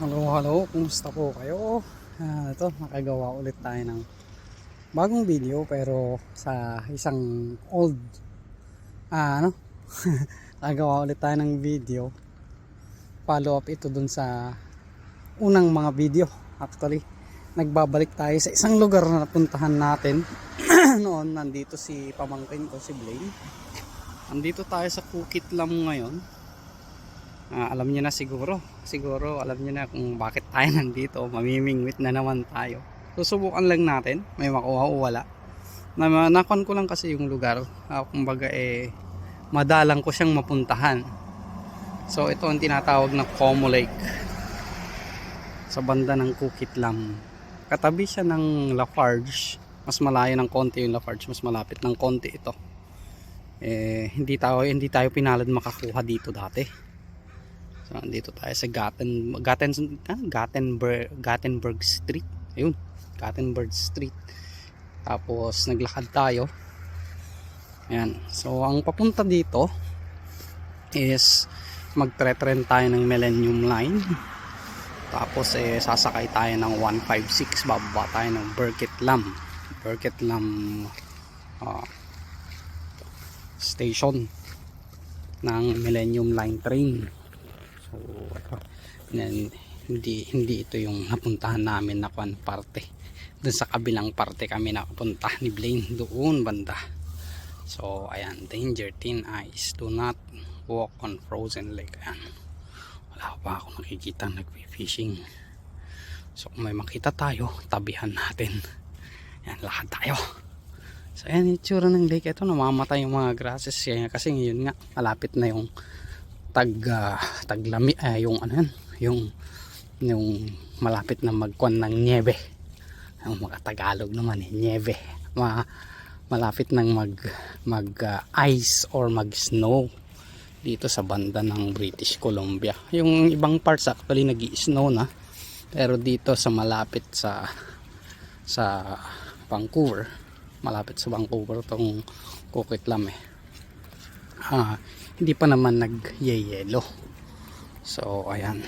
Hello, kumusta po kayo? Ito, nakagawa ulit tayo ng bagong video pero sa isang old ano, nakagawa ulit tayo ng video. Follow up ito dun sa unang mga video. Actually, nagbabalik tayo sa isang lugar na napuntahan natin. Noon, nandito si pamangkin ko, si Blaine. Nandito tayo sa Kukitlam ngayon. Alam niyo na siguro alam niyo na kung bakit tayo nandito. Mamimingwit na naman tayo. Susubukan lang natin, may makuha o wala. Nakon ko lang kasi yung lugar. Kumbaga madalang ko siyang mapuntahan. So ito ang tinatawag na Como Lake, sa banda ng Kukitlam. Katabi siya ng Lafarge. Mas malayo ng konti yung Lafarge, mas malapit ng konti ito. Hindi tayo pinalad makakuha dito dati. So, dito tayo sa Gothenburg Street. Ayun, Gothenburg Street. Tapos naglakad tayo. Ayan. So ang papunta dito is magtre-tren tayo ng Millennium Line. Tapos sasakay tayo ng 156, bababa tayo ng Burkitlam station ng Millennium Line train. So hindi ito yung napuntahan namin na parte. Doon sa kabilang parte kami nakapunta ni Blaine, doon banda. So ayan, danger, thin ice, do not walk on frozen lake. Ayan, wala pa ako nakikita nagpi-fishing. So kung may makita tayo, tabihan natin. Ayan, lakad tayo. So ayan yung itsura ng lake. Ito, namamatay yung mga grasses kasi ngayon nga malapit na yung taglami, yung malapit na magkuan ng niebe. Ang mga Tagalog naman niebe. Malapit nang mag ice or mag snow dito sa banda ng British Columbia. Yung ibang parts actually nag-i-snow na, pero dito sa malapit sa Vancouver, malapit sa Vancouver tong Kukitlam hindi pa naman nag-yeyelo. So ayan,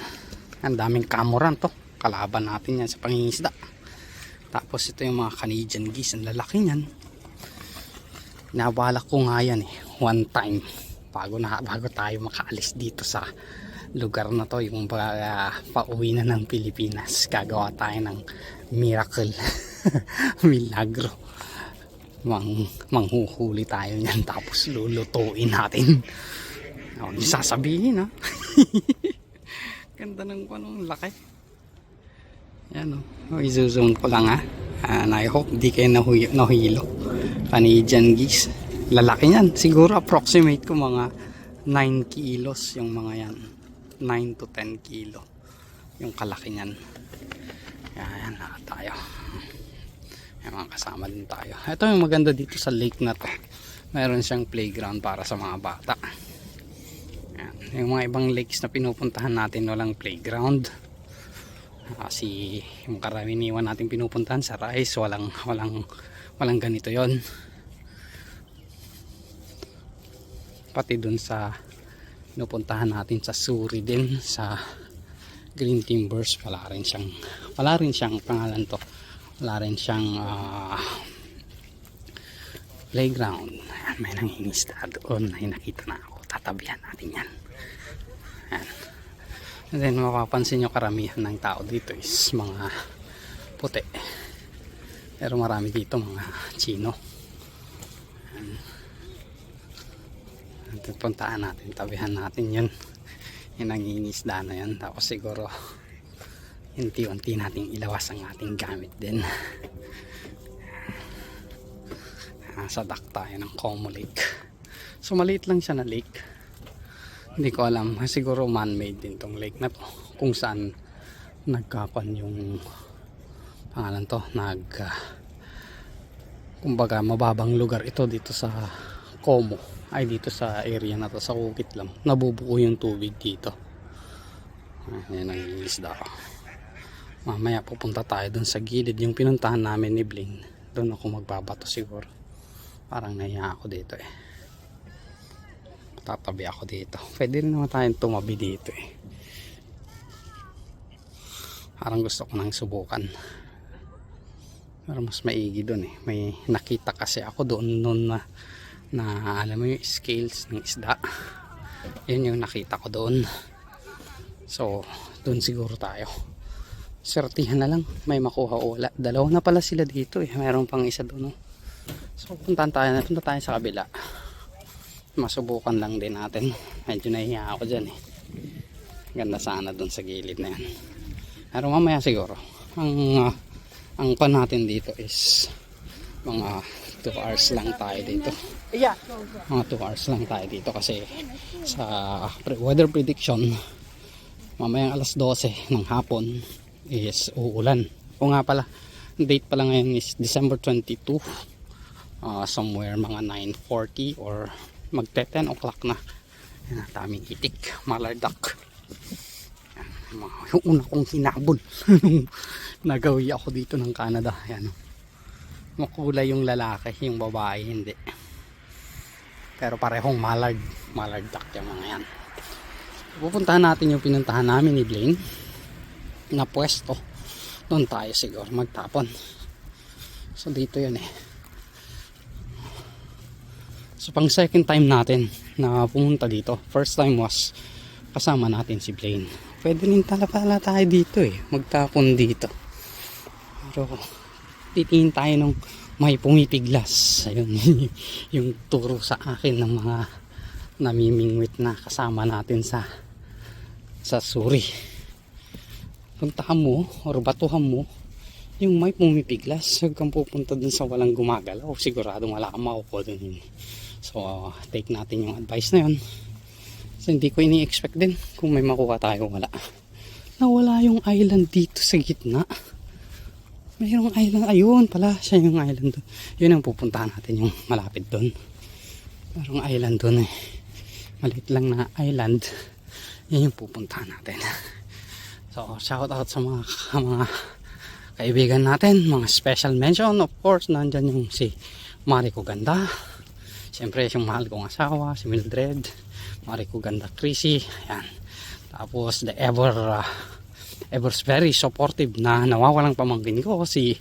ang daming kamoran to, kalaban natin yan sa pangingisda. Tapos ito yung mga Canadian geese, ang lalaki niyan. Nabalak ko nga yan one time bago tayo makaalis dito sa lugar na to, yung pauwi na ng Pilipinas. Gagawa tayo ng miracle milagro, manghuhuli tayo niyan tapos lulutuin natin. Ano sasabihin ganda ng panong laki. Yan i-zoom ko lang and I hope di kayo nahilo. Canadian geese, lalaki yan, siguro approximate ko mga 9 kilos yung mga yan, 9 to 10 kilo yung kalaki nyan. Yan, lakad tayo. May mga kasama din tayo. Ito yung maganda dito sa lake na to, meron siyang playground para sa mga bata. Yan. Yung mga ibang lakes na pinupuntahan natin walang playground. Kasi yung karaniwan natin pinupuntahan sa Rice, walang ganito yon. Pati dun sa pinupuntahan natin sa Suri din, sa Green Timbers, wala rin siyang pangalan to, wala rin siyang playground. Ayan, may nangingisda doon, ay nakita na ako, tatabihan natin yan. Ayan. And then mapapansin nyo karamihan ng tao dito is mga puti, pero marami dito mga Chino. Puntaan natin, tabihan natin yun, yung nangingisda na yun. Tapos siguro unti-unti nating ilawas ang ating gamit din. Sa dock tayo ng Como Lake. So maliit lang siya na lake, hindi ko alam, siguro man-made din tong lake na to, kung saan nagkapan yung pangalan to, kumbaga mababang lugar ito dito sa Como, ay dito sa area na to sa Kukitlam, nabubuo yung tubig dito. Ayan ang isda ko. Mamaya pupunta tayo dun sa gilid, yung pinuntahan namin ni Blaine, doon ako magbabato siguro. Parang nahiya ako dito tatabi ako dito. Pwede rin naman tayong tumabi dito Parang gusto ko nang subukan. Pero mas maigi doon eh. May nakita kasi ako doon noon na alam mo yung scales ng isda. Yun yung nakita ko doon. So, doon siguro tayo. Sertihan na lang. May makuha o wala. Dalawa na pala sila dito eh. Mayroon pang isa doon. Oh. So, punta tayo sa kabila. Masubukan lang din natin. Medyo nahiya ako dyan eh. Ganda sana doon sa gilid na yan. Pero mamaya siguro. Ang pan natin dito is mga 2 hours lang tayo dito. Mga 2 hours lang tayo dito kasi sa weather prediction mamayang alas 12 ng hapon is uulan. O nga pala, date pala ngayon is December 22. Somewhere mga 9:40 or magte 10 o'clock na. Yan ang daming itik, malardak. Yung una kong hinabol nagawi ako dito ng Canada. Yan. Makulay yung lalaki, yung babae hindi. Pero parehong mallard duck yung mga yan. Pupuntahan natin yung pinuntahan namin ni Blaine na pwesto. Doon tayo siguro magtapon. So dito yun eh. So pang second time natin na pumunta dito. First time was kasama natin si Blaine. Pwede rin pala tayo dito eh. Magtapon dito. Pero titingin tayo nung may pumipiglas. Ayun. Yung turo sa akin ng mga namimingwit na kasama natin sa suri. Puntahan mo or batuhan mo yung may pumipiglas. Huwag kang pupunta dun sa walang gumagalaw. Siguradong wala kang makukuha dun. So take natin yung advice na yun. So, hindi ko ini-expect din kung may makuha tayo wala. Nawala yung island dito sa gitna. Mayroong island. Ayun pala, siya yung island doon. Yun ang pupuntahan natin, yung malapit doon. Mayroong island doon eh. Maliit lang na island. Yan yung pupuntahan natin. So, shout out sa mga kaibigan natin. Mga special mention. Of course, nandyan yung si Mariko Ganda. Siyempre, yung mahal kong asawa, si Mildred. Mariko Ganda Chrissy. Ayan. Tapos, the ever very supportive na nawawalang pamangkin ko, si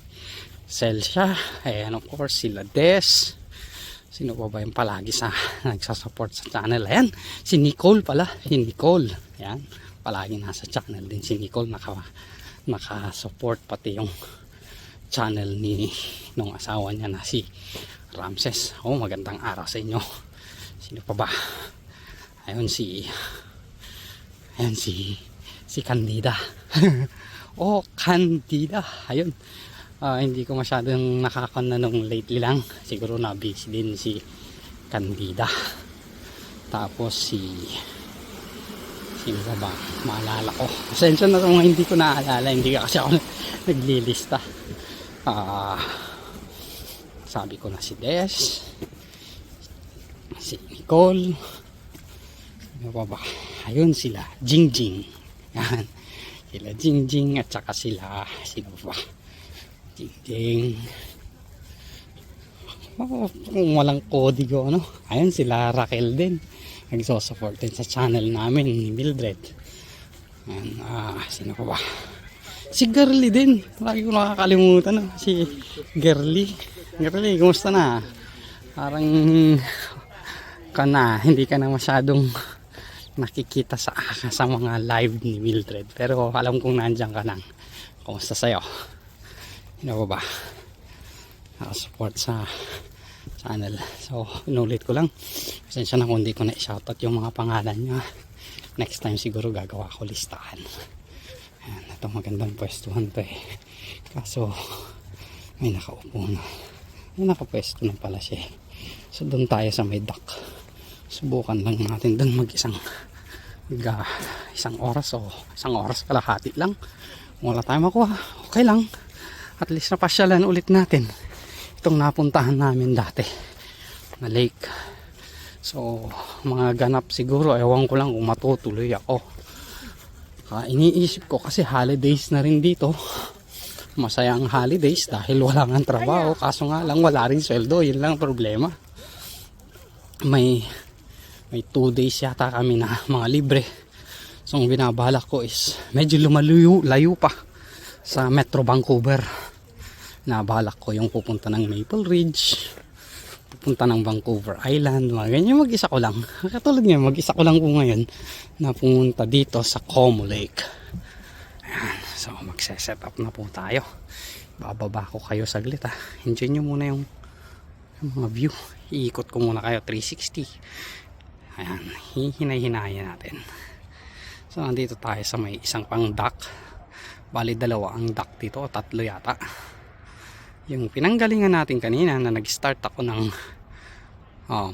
Celsia. Ayan, of course, si Lades. Sino pa ba yung palagi nagsasupport sa channel? Ayan, si Nicole pala. Si Nicole. Ayan, palagi nasa channel din si Nicole. Nakasupport pati yung channel nung asawa niya na si Ramses. Oh, magandang araw sa inyo. Sino pa ba? Ayun si Candida. Oh, Candida. Ayun. Hindi ko masyadong nakakana nung lately lang. Siguro na busy din si Candida. Tapos sino ba? Maalala ko. Pasensya na kung hindi ko naaalala. Hindi kasi ako naglilista. Sabi ko na si Des. Si Nicole. Ayun sila, Jingjing. Yan. Sila Jingjing at saka sila sino ba? Jingjing. Oh, walang kodigo ano. Ayun sila Raquel din. Nagso-support din sa channel namin ni Mildred. Yan, sino pa ba? Si Girly din. Lagi ko nakakalimutan no? Si Girly. Girly, kumusta na? Parang hindi ka na masyadong nakikita sa mga live ni Mildred, pero alam kong nandiyan ka nang. Kumusta sa'yo? Ano ba? Nakasupport sa channel. So inulit ko lang, pasensya na kung hindi ko na i-shoutout yung mga pangalan nyo. Next time siguro gagawa ko listahan. Ayan, ito magandang pwestuhan to eh, kaso may nakaupo na. May nakapwesto na pala siya eh. So doon tayo sa may dock. Subukan lang natin doon isang oras o isang oras kalahati lang. Wala tayong makuha, okay lang. At least napasyalan ulit natin itong napuntahan namin dati na lake. So mga ganap siguro, ewan ko lang kung matutuloy ako. Iniisip ko kasi holidays na rin dito. Masayang holidays dahil wala nga trabaho, kaso nga lang wala rin sweldo. Yun lang problema. May 2 days yata kami na mga libre. So ang binabalak ko is medyo layo pa. sa Metro Vancouver. Nabalak ko yung pupunta ng Maple Ridge, pupunta ng Vancouver Island, mga ganyan. Mag-isa ko lang. Katulad ngayon, mag-isa ko lang po ngayon na pumunta dito sa Como Lake. Ayan. So magse-set up na po tayo. Bababa ko kayo saglit ha. Enjoy nyo muna yung mga view. Iikot ko muna kayo 360. Ayan. Hinay-hinayan natin. So nandito tayo sa may isang pang dock. Bali dalawa ang dock dito, tatlo yata. Yung pinanggalingan natin kanina na nag-start ako ng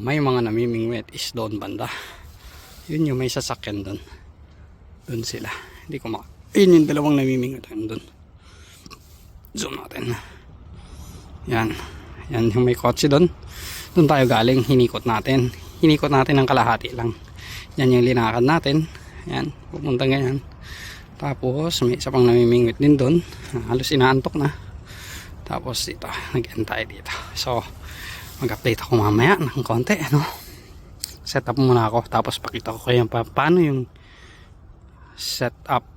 may mga namimingwit is doon banda. Yun yung may sasakyan doon. Doon sila. Hindi ko yun yung dalawang namimingwit doon. Zoom natin. Yan. Yan yung may kotse doon. Doon tayo galing. Hinikot natin. Hinikot natin ng kalahati lang. Yan yung linakad natin. Yan. Pupunta ganyan. Tapos may isa pang namimingwit din doon. Halos inaantok na. Tapos dito, nag-end tayo dito. So, mag-update ako mamaya ng konti, ano. Set up muna ako, tapos pakita ko kayo paano yung set up.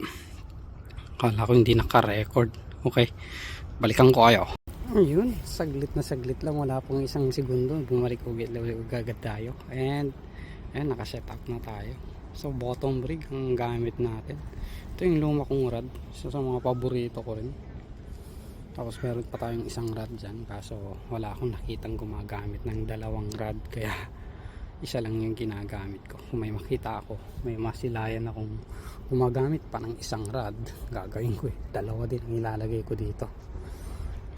Kala ko hindi naka-record. Okay, balikan ko kayo. Ayun, saglit na saglit lang, wala pong isang segundo. Bumalik agad tayo. And, ayan, naka-set up na tayo. So, bottom rig ang gamit natin. Ito yung luma kong rod. So, sa mga paborito ko rin. Tapos meron pa tayong isang rod dyan, kaso wala akong nakitang gumagamit ng dalawang rod, kaya isa lang yung ginagamit ko. Kung may makita ako, may masilayan akong gumagamit pa ng isang rod, gagawin ko dalawa din ang ilalagay ko dito.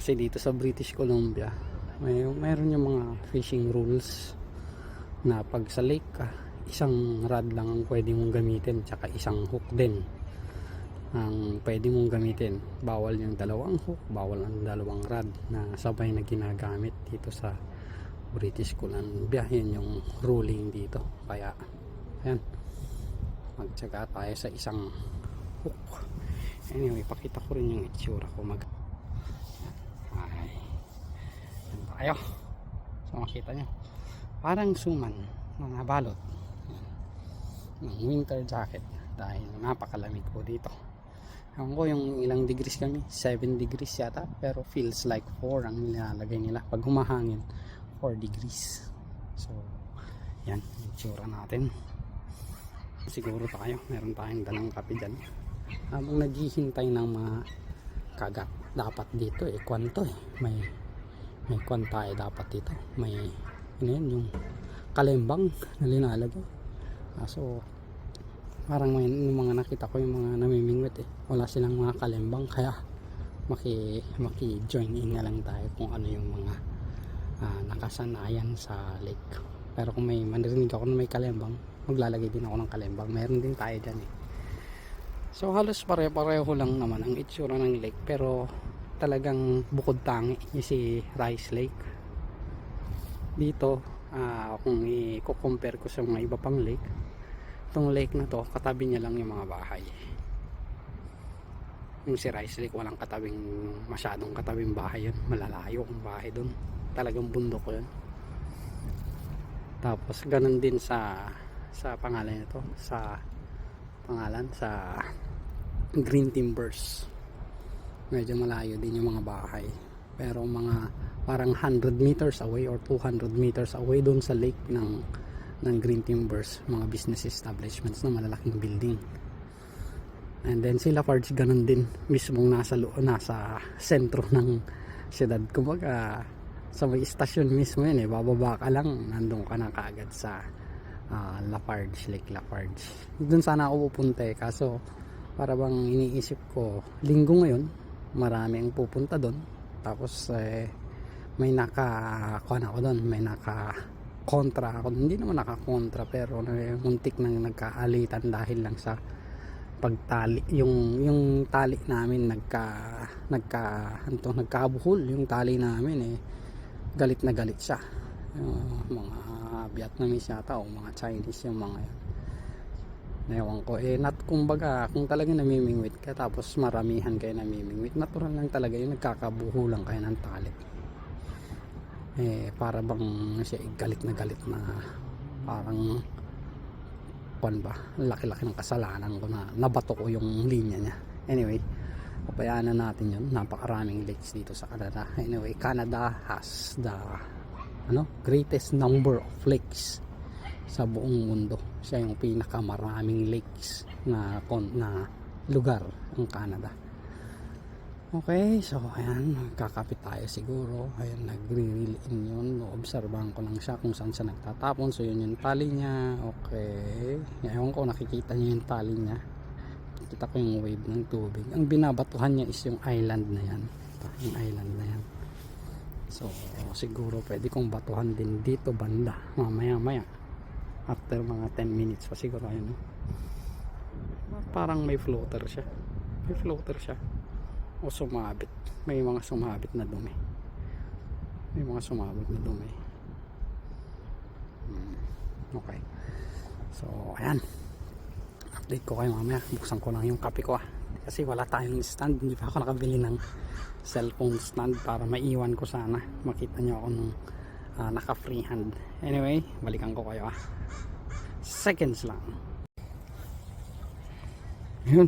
Kasi dito sa British Columbia mayroon yung mga fishing rules na pag sa lake ka, isang rod lang ang pwede mong gamitin, tsaka isang hook din ang pwede mong gamitin. Bawal yung dalawang hook, bawal ang dalawang rod na sabay na ginagamit dito sa British Columbia. Yan yung ruling dito. Kaya ayan, magtsaga tayo sa isang hook. Anyway, pakita ko rin yung itsura ko. Ay, yan tayo. So makita nyo, parang suman na nabalot ng winter jacket dahil napakalamig po dito. Ewan ko yung ilang degrees kami, 7 degrees yata, pero feels like 4 ang nilalagay nila. Pag humahangin, 4 degrees. So, yan, yung tsura natin. Siguro tayo, meron tayong dalang kape dyan. Habang naghihintay ng mga kagat, dapat dito kwan to may kwan tayo dapat dito. May, yung kalembang na linalagay. So, parang may mga nakita ko yung mga namimingwit wala silang mga kalembang, kaya maki-join in na lang tayo kung ano yung mga nakasanayan sa lake. Pero kung may manirinig ako na may kalembang, maglalagay din ako ng kalembang. Meron din tayo dyan So halos pare-pareho lang naman ang itsura ng lake, pero talagang bukod tangi yung si Rice Lake dito. Kung i-compare ko sa mga iba pang lake, itong lake na to, katabi niya lang yung mga bahay. Yung si Rice Lake, walang masyadong katabing bahay yun. Malalayo ang bahay dun. Talagang bundok yun. Tapos ganun din sa pangalan nito, sa Green Timbers. Medyo malayo din yung mga bahay. Pero mga parang 100 meters away or 200 meters away dun sa lake ng Green Timbers, mga business establishments na malalaking building. And then sila Lafarge ganun din, mismong nasa sentro ng siyudad. Kumbaga sa may istasyon mismo yun bababa ka lang, nandun ka na kaagad sa Lafarge, Lake Lafarge. Doon sana ako pupunta kaso para bang iniisip ko, linggo ngayon marami ang pupunta doon. Tapos may nakakuha ako doon, may kontra ako, hindi naman nakakontra, pero muntik nang nagkaalitan dahil lang sa pagtali. Yung tali namin nagkabuhol yung tali namin galit na galit siya. Mga Vietnamese yata o mga Chinese yung mga yan. Ewan ko kumbaga kung talagang namimingwit ka tapos maramihan kayo namimingwit, natural lang talaga yung nagkakabuhulan kayo ng tali. Para bang siya galit na parang laki-laki ng kasalanan ko na nabato ko yung linya niya. Anyway, Pabayaan na natin yun. Napakaraming lakes dito sa Canada. Anyway, Canada has the greatest number of lakes sa buong mundo. Siya yung pinakamaraming lakes na lugar ng Canada. Okay, so ayan, kakapit tayo siguro. Ayan, nagre-reel in yun. Obserbahan ko lang siya kung saan siya nagtatapon. So yun yung tali niya. Okay, ewan ko, nakikita niyo yung tali niya. Kita ko yung wave ng tubig. Ang binabatuhan niya is yung island na yan. Ito, yung island na yan. So siguro pwede kong batuhan din dito banda mamaya after mga 10 minutes pa siguro. Ayun, parang may floater siya, o sumabit, may mga sumabit na dumi, okay. So ayan, update ko kayo mamaya. Buksan ko lang yung kape ko kasi wala tayong stand, hindi pa ako nakabili ng cellphone stand para maiwan ko sana, makita nyo ako nung naka freehand. Anyway, balikan ko kayo seconds lang. Yun,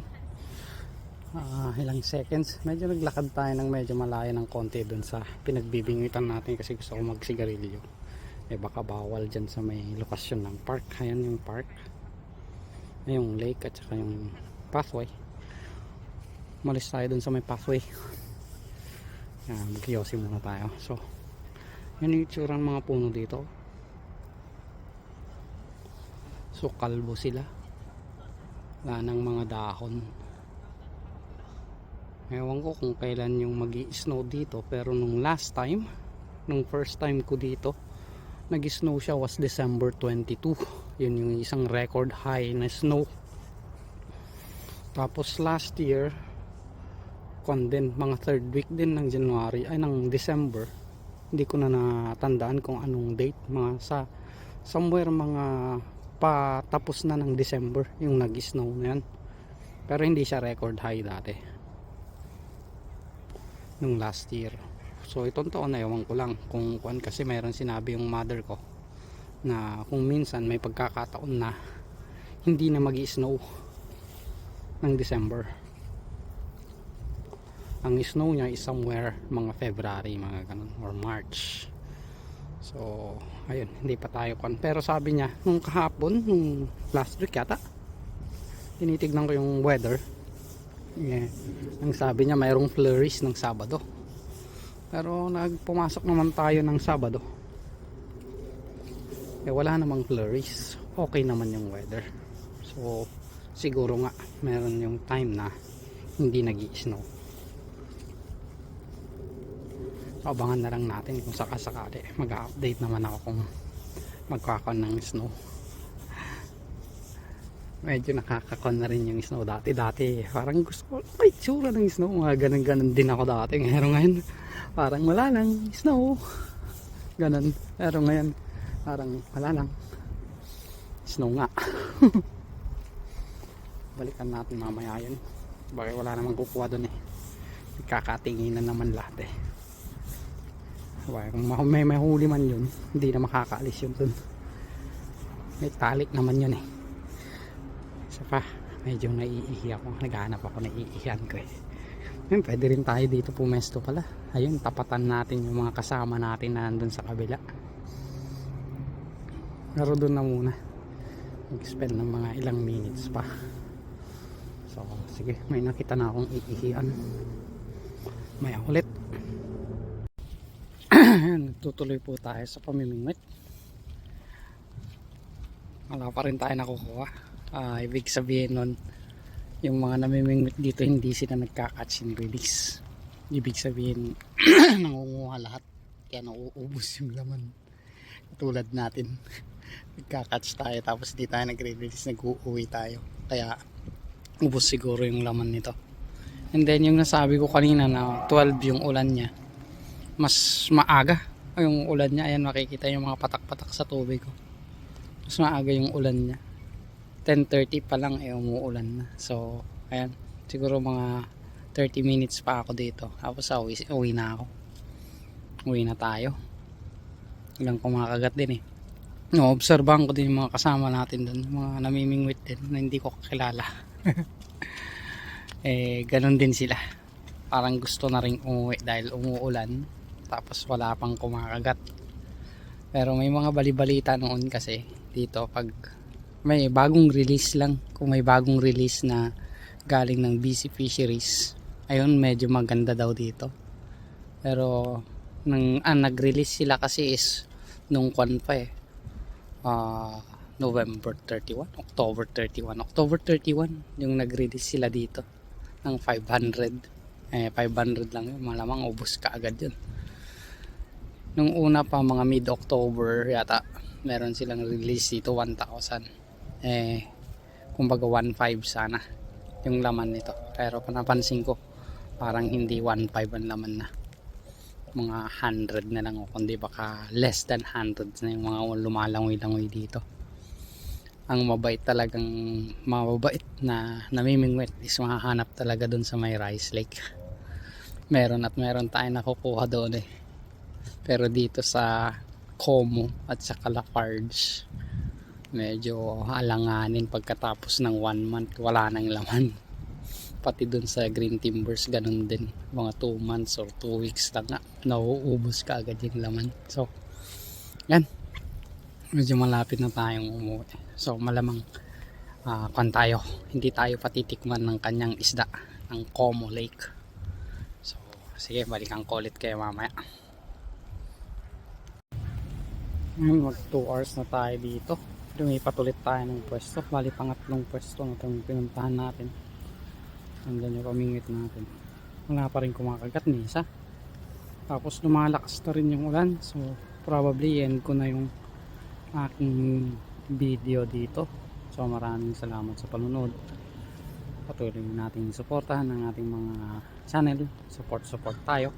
ilang seconds, medyo naglakad tayo ng medyo malayo ng konti dun sa pinagbibingitan natin kasi gusto ko magsigarilyo. Baka bawal dyan sa may lokasyon ng park. Ayan yung park, yung lake at saka yung pathway. Malis tayo dun sa may pathway. Magkiyosi muna tayo. So yun yung itsura ng mga puno dito. So kalbo sila, wala ng mga dahon. Ewan ko kung kailan yung magi-snow dito, pero nung first time ko dito nag-snow siya was December 22. Yun yung isang record high na snow. Tapos last year din, mga third week din ng December, hindi ko na natandaan kung anong date, somewhere mga patapos na ng December yung nag-snow na yan, pero hindi siya record high dati nung last year. So itong taon na ewan ko lang kung kasi mayroon sinabi yung mother ko na kung minsan may pagkakataon na hindi na mag-snow ng December. Ang snow niya is somewhere mga February, mga ganun, or March. So ayun, hindi pa tayo pero sabi niya nung kahapon, nung last week yata, tinitignan ko yung weather. Ang sabi niya mayroong flurries ng Sabado, pero pumasok naman tayo ng Sabado, wala namang flurries, okay naman yung weather. So siguro nga meron yung time na hindi nag-i-snow. So abangan na lang natin kung sakasakali mag-update naman ako kung magkakon ng snow. Medyo nakakakon na rin yung snow dati parang gusto ko ay tsura ng snow, mga ganun din ako dati. Ngayon parang wala lang snow, ganun. Pero ngayon parang wala lang snow nga. Balikan natin mamaya yun, bakit wala namang kukuha dun kakatingin na naman lahat kung may mahuli man yun, hindi na makakaalis yun dun, may talik naman yun Saka medyo naiihi ako, naghahanap ako, naiihihan ko Ayun, pwede rin tayo dito pumesto pala. Ayun, tapatan natin yung mga kasama natin na nandun sa kabila, pero dun na muna mag-spend ng mga ilang minutes pa. So sige, may nakita na akong iihian, maya ulit. Tutuloy po tayo sa pamimingwit. Wala pa rin tayo nakukuha. Ibig sabihin nun, yung mga namimingwit dito hindi sila nagka-catch and release. Ibig sabihin nangunguha lahat, kaya nauubos yung laman. Tulad natin, nagka-catch tayo tapos di tayo nagre-release, nag-uuwi tayo, kaya ubos siguro yung laman nito. And then yung nasabi ko kanina na 12 yung ulan niya, mas maaga yung ulan niya. Ayan, makikita yung mga patak-patak sa tubig ko. Mas maaga yung ulan niya, 10:30 pa lang umuulan na. So ayan, siguro mga 30 minutes pa ako dito, tapos uwi na ako. Uwi na tayo. Ilang kumakagat din obserbahan ko din yung mga kasama natin dun, mga namimingwit din na hindi ko kakilala. Ganun din sila, parang gusto na ring umuwi dahil umuulan tapos wala pang kumakagat. Pero may mga balibalita noon kasi dito pag may bagong release lang, kung may bagong release na galing ng BC Fisheries, ayun medyo maganda daw dito. Pero nag-release sila kasi is nung kwan pa eh, November 31, October 31, October 31 yung nag-release sila dito ng 500. 500 lang yun, malamang ubos ka agad yun. Nung una pa mga mid-October yata, meron silang release dito 1,000. Kumbaga 1,500 sana yung laman nito. Pero panapansin ko, parang hindi 1,500 ang laman na. Mga 100 na lang o kundi baka less than 100 na yung mga lumalangoy-langoy dito. Ang mababait na namimingwit is mahahanap talaga dun sa may rice lake. Meron tayo nakukuha doon eh. Pero dito sa Como at sa Lafarge, medyo alanganin pagkatapos ng 1 month wala nang laman. Pati dun sa Green Timbers ganun din, mga 2 months or 2 weeks lang nga nauubos ka agad yung laman. So yan, medyo malapit na tayong umuwi. So malamang tayo, hindi tayo patitikman ng kanyang isda ng Como Lake. So sige, balikan ko ulit kayo mamaya. Mag 2 hours na tayo dito. Lumipat ulit tayo ng pwesto. Bali pangatlong pwesto na itong pinuntahan natin. Hanggang yung pamingwit natin. Wala pa rin kumakagat ni isa. Tapos lumalakas na rin yung ulan. So probably end ko na yung aking video dito. So maraming salamat sa panunod. Patuloy nating suportahan ng ating mga channel. Support tayo.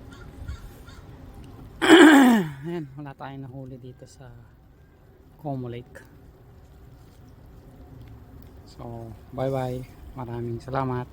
Ayan, wala tayong nahuli dito sa Como Lake. So bye bye, maraming salamat.